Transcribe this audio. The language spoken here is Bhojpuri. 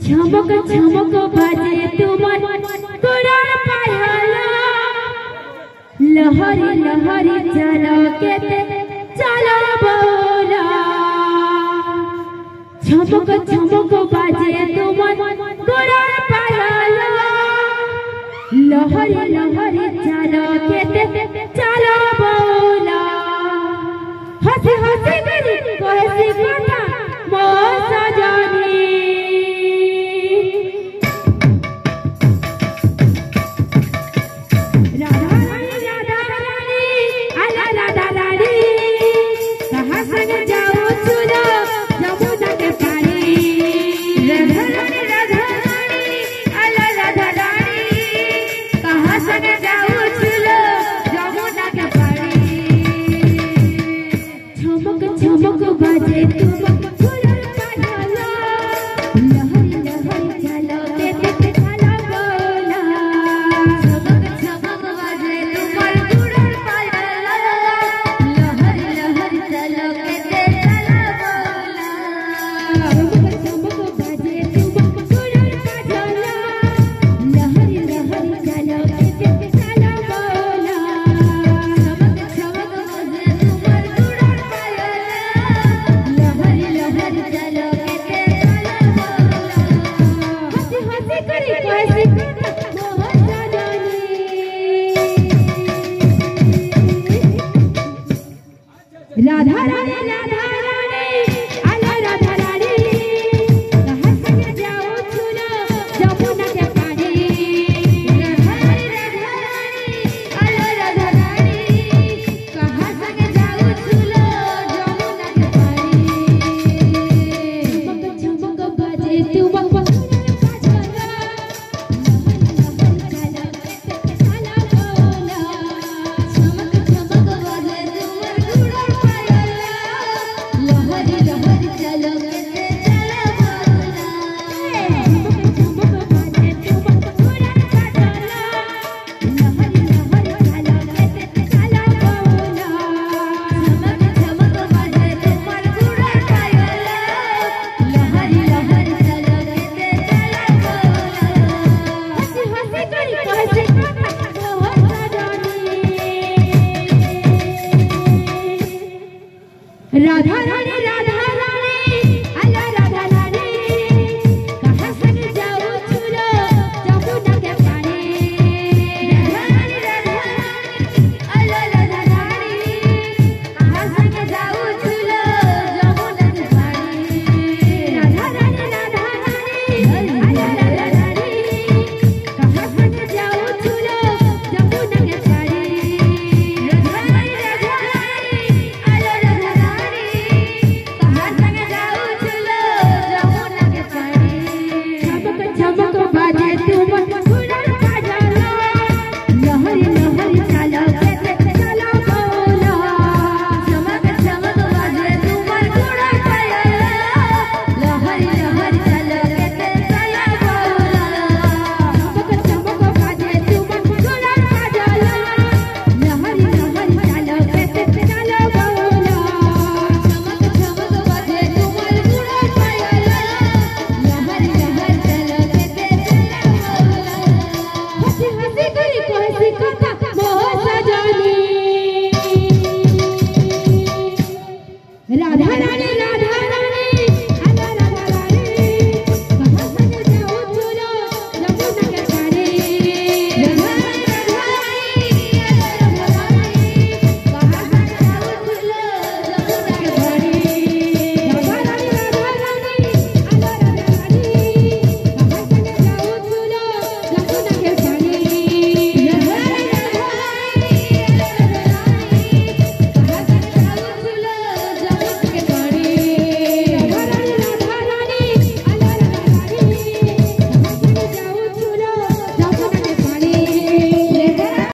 झमक झमक बाजे तुमर कुरान पायला लहरी लहरी चलो केते चलो बोला झमक झमक बाजे तुमर कुरान पायला लहरी लहरी चलो केते चलो बोला हंसी हंसी करी कहसी कथा मो सजनी झमक बाजे तुम फूलन पायला लहरी लहरी चलो केते चलो बोला झमक झमक बाजे तुम फूलन पायला लहरी लहरी चलो केते चलो बोला झमक झमक बाजे तुम फूलन पायला लहरी लहरी चलो केते चलो बोला झमक झमक बाजे तुम फूलन पायला लहरी लहरी चलो केते चलो बोला हंसी हंसी करी